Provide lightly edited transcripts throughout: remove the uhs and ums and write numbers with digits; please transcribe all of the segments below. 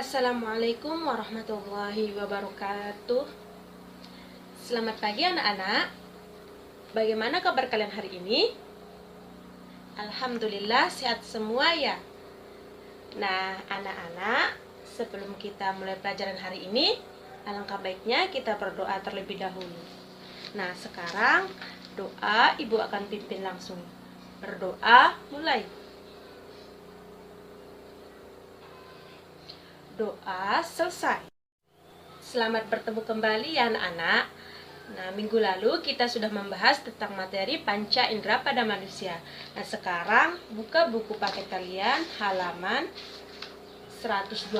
Assalamualaikum warahmatullahi wabarakatuh. Selamat pagi anak-anak. Bagaimana kabar kalian hari ini? Alhamdulillah sehat semua ya. Nah anak-anak, sebelum kita mulai pelajaran hari ini, alangkah baiknya kita berdoa terlebih dahulu. Nah sekarang doa ibu akan pimpin langsung. Berdoa mulai. Doa selesai. Selamat bertemu kembali ya anak-anak. Nah, minggu lalu kita sudah membahas tentang materi panca indera pada manusia. Nah, sekarang buka buku paket kalian halaman 120.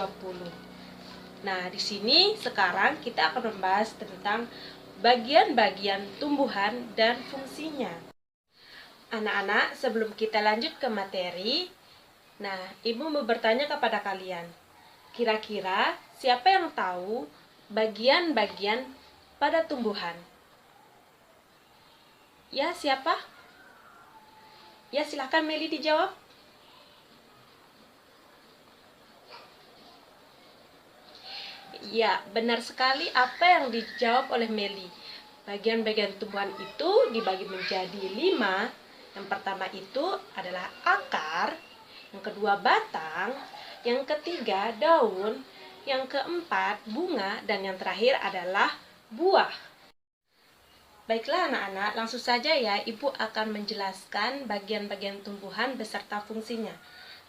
Nah, di sini sekarang kita akan membahas tentang bagian-bagian tumbuhan dan fungsinya. Anak-anak, sebelum kita lanjut ke materi, nah, ibu mau bertanya kepada kalian. Kira-kira siapa yang tahu bagian-bagian pada tumbuhan? Ya, siapa? Ya, silahkan Meli dijawab. Ya, benar sekali apa yang dijawab oleh Meli. Bagian-bagian tumbuhan itu dibagi menjadi 5. Yang pertama itu adalah akar, yang kedua batang, yang ketiga daun, yang keempat bunga, dan yang terakhir adalah buah. Baiklah anak-anak, langsung saja ya ibu akan menjelaskan bagian-bagian tumbuhan beserta fungsinya.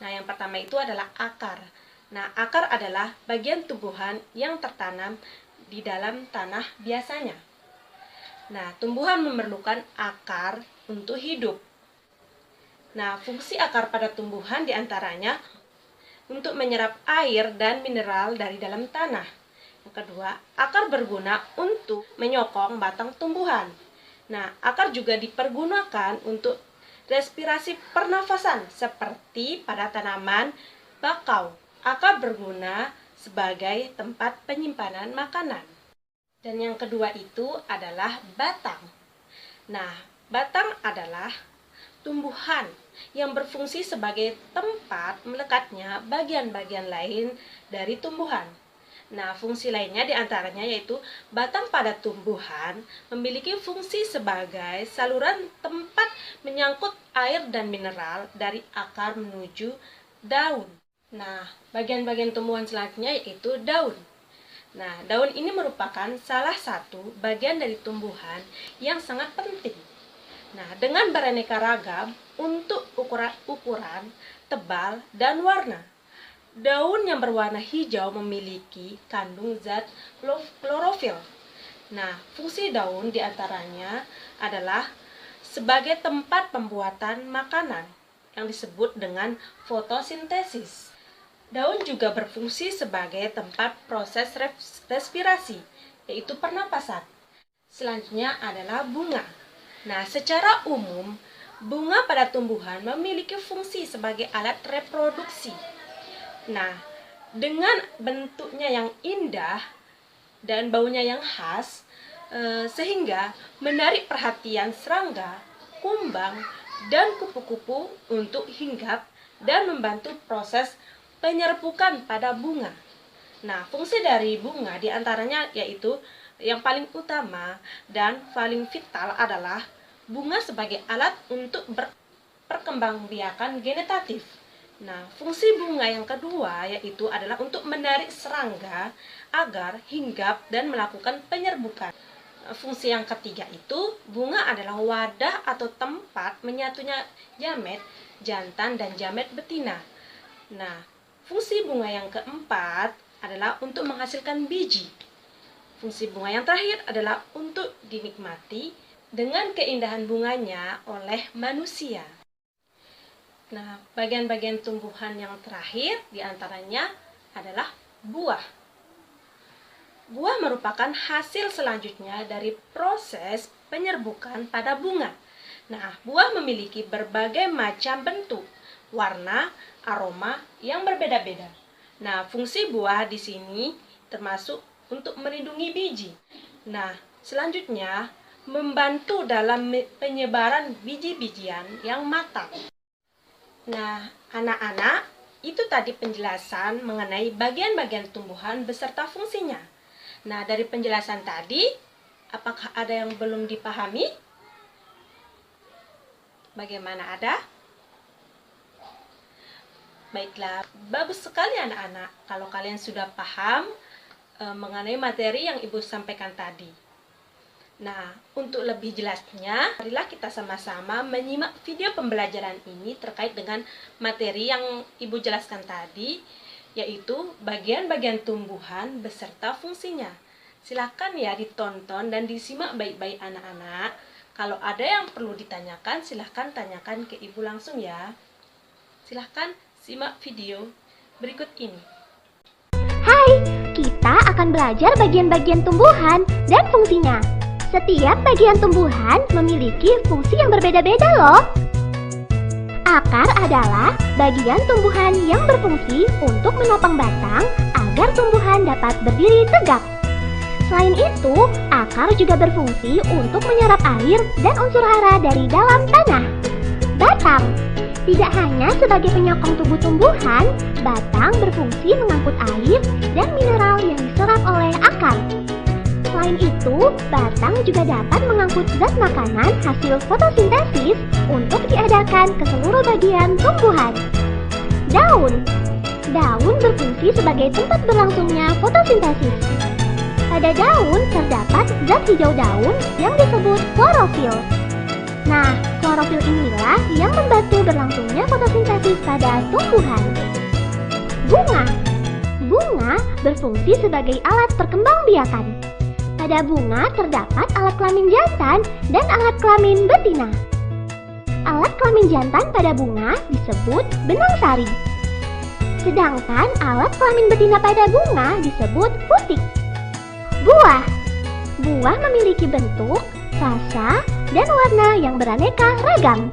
Nah yang pertama itu adalah akar. Nah akar adalah bagian tumbuhan yang tertanam di dalam tanah biasanya. Nah tumbuhan memerlukan akar untuk hidup. Nah fungsi akar pada tumbuhan diantaranya untuk menyerap air dan mineral dari dalam tanah. Yang kedua, akar berguna untuk menyokong batang tumbuhan. Nah, akar juga dipergunakan untuk respirasi pernafasan seperti pada tanaman bakau. Akar berguna sebagai tempat penyimpanan makanan. Dan yang kedua itu adalah batang. Nah, batang adalah tumbuhan yang berfungsi sebagai tempat melekatnya bagian-bagian lain dari tumbuhan. Nah, fungsi lainnya diantaranya yaitu batang pada tumbuhan memiliki fungsi sebagai saluran tempat menyangkut air dan mineral dari akar menuju daun. Nah, bagian-bagian tumbuhan selanjutnya yaitu daun. Nah, daun ini merupakan salah satu bagian dari tumbuhan yang sangat penting. Nah, dengan beraneka ragam untuk ukuran, tebal, dan warna. Daun yang berwarna hijau memiliki kandung zat klorofil. Nah, fungsi daun diantaranya adalah sebagai tempat pembuatan makanan yang disebut dengan fotosintesis. Daun juga berfungsi sebagai tempat proses respirasi, yaitu pernapasan. Selanjutnya adalah bunga. Nah, secara umum, bunga pada tumbuhan memiliki fungsi sebagai alat reproduksi. Nah, dengan bentuknya yang indah dan baunya yang khas, sehingga menarik perhatian serangga, kumbang, dan kupu-kupu untuk hinggap dan membantu proses penyerbukan pada bunga. Nah, fungsi dari bunga diantaranya yaitu yang paling utama dan paling vital adalah bunga sebagai alat untuk berperkembangbiakan genetatif. Nah, fungsi bunga yang kedua yaitu adalah untuk menarik serangga agar hinggap dan melakukan penyerbukan. Fungsi yang ketiga itu bunga adalah wadah atau tempat menyatunya jamet jantan dan jamet betina. Nah, fungsi bunga yang keempat adalah untuk menghasilkan biji. Fungsi bunga yang terakhir adalah untuk dinikmati dengan keindahan bunganya oleh manusia. Nah, bagian-bagian tumbuhan yang terakhir diantaranya adalah buah. Buah merupakan hasil selanjutnya dari proses penyerbukan pada bunga. Nah, buah memiliki berbagai macam bentuk, warna, aroma yang berbeda-beda. Nah, fungsi buah di sini termasuk untuk melindungi biji. Nah, selanjutnya membantu dalam penyebaran biji-bijian yang matang. Nah, anak-anak, itu tadi penjelasan mengenai bagian-bagian tumbuhan beserta fungsinya. Nah, dari penjelasan tadi, apakah ada yang belum dipahami? Bagaimana, ada? Baiklah, bagus sekali anak-anak kalau kalian sudah paham mengenai materi yang Ibu sampaikan tadi. Nah, untuk lebih jelasnya, marilah kita sama-sama menyimak video pembelajaran ini terkait dengan materi yang Ibu jelaskan tadi, yaitu bagian-bagian tumbuhan beserta fungsinya. Silakan ya ditonton dan disimak baik-baik anak-anak. Kalau ada yang perlu ditanyakan, silahkan tanyakan ke Ibu langsung ya. Silahkan simak video berikut ini. Hai, kita akan belajar bagian-bagian tumbuhan dan fungsinya. Setiap bagian tumbuhan memiliki fungsi yang berbeda-beda loh. Akar adalah bagian tumbuhan yang berfungsi untuk menopang batang agar tumbuhan dapat berdiri tegak. Selain itu, akar juga berfungsi untuk menyerap air dan unsur hara dari dalam tanah. Batang tidak hanya sebagai penyokong tubuh tumbuhan, batang berfungsi mengangkut air dan mineral yang diserap oleh akar. Selain itu, batang juga dapat mengangkut zat makanan hasil fotosintesis untuk diadakan ke seluruh bagian tumbuhan. Daun berfungsi sebagai tempat berlangsungnya fotosintesis. Pada daun terdapat zat hijau daun yang disebut klorofil. Nah, klorofil inilah yang membantu berlangsungnya fotosintesis pada tumbuhan. Bunga berfungsi sebagai alat perkembangbiakan. Pada bunga terdapat alat kelamin jantan dan alat kelamin betina. Alat kelamin jantan pada bunga disebut benang sari. Sedangkan alat kelamin betina pada bunga disebut putik. Buah memiliki bentuk, rasa, dan warna yang beraneka ragam.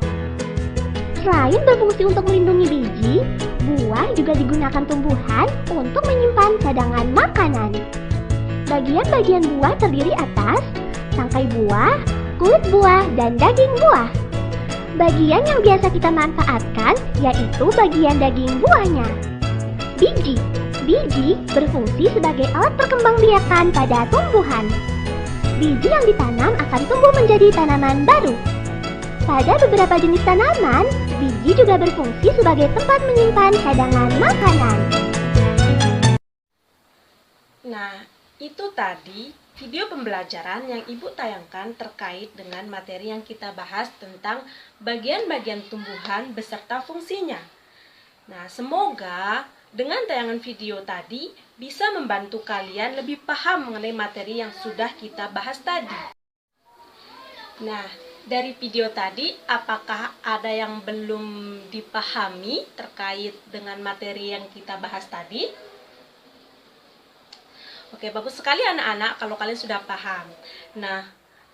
Selain berfungsi untuk melindungi biji, buah juga digunakan tumbuhan untuk menyimpan cadangan makanan. Bagian-bagian buah terdiri atas tangkai buah, kulit buah, dan daging buah. Bagian yang biasa kita manfaatkan yaitu bagian daging buahnya. Biji berfungsi sebagai alat perkembangbiakan pada tumbuhan. Biji yang ditanam akan tumbuh menjadi tanaman baru. Pada beberapa jenis tanaman, biji juga berfungsi sebagai tempat menyimpan cadangan makanan. Nah, itu tadi video pembelajaran yang Ibu tayangkan terkait dengan materi yang kita bahas tentang bagian-bagian tumbuhan beserta fungsinya. Nah, semoga dengan tayangan video tadi bisa membantu kalian lebih paham mengenai materi yang sudah kita bahas tadi. Nah, dari video tadi, apakah ada yang belum dipahami terkait dengan materi yang kita bahas tadi? Oke, bagus sekali anak-anak kalau kalian sudah paham. Nah,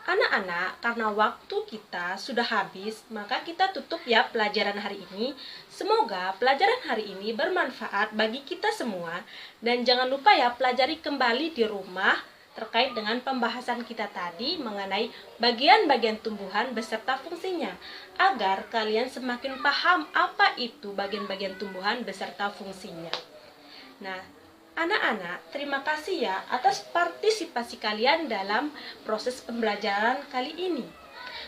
anak-anak, karena waktu kita sudah habis, maka kita tutup ya pelajaran hari ini. Semoga pelajaran hari ini bermanfaat bagi kita semua. Dan jangan lupa ya, pelajari kembali di rumah terkait dengan pembahasan kita tadi mengenai bagian-bagian tumbuhan beserta fungsinya. Agar kalian semakin paham apa itu bagian-bagian tumbuhan beserta fungsinya. Nah, anak-anak, terima kasih ya atas partisipasi kalian dalam proses pembelajaran kali ini.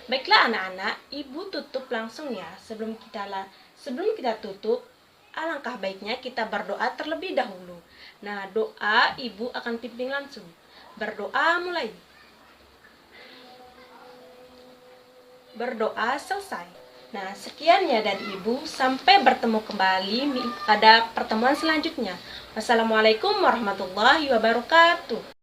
Baiklah anak-anak, Ibu tutup langsung ya. Sebelum kita tutup, alangkah baiknya kita berdoa terlebih dahulu. Nah, doa Ibu akan pimpin langsung. Berdoa mulai. Berdoa selesai. Nah, sekian ya dari Ibu. Sampai bertemu kembali pada pertemuan selanjutnya. Wassalamualaikum warahmatullahi wabarakatuh.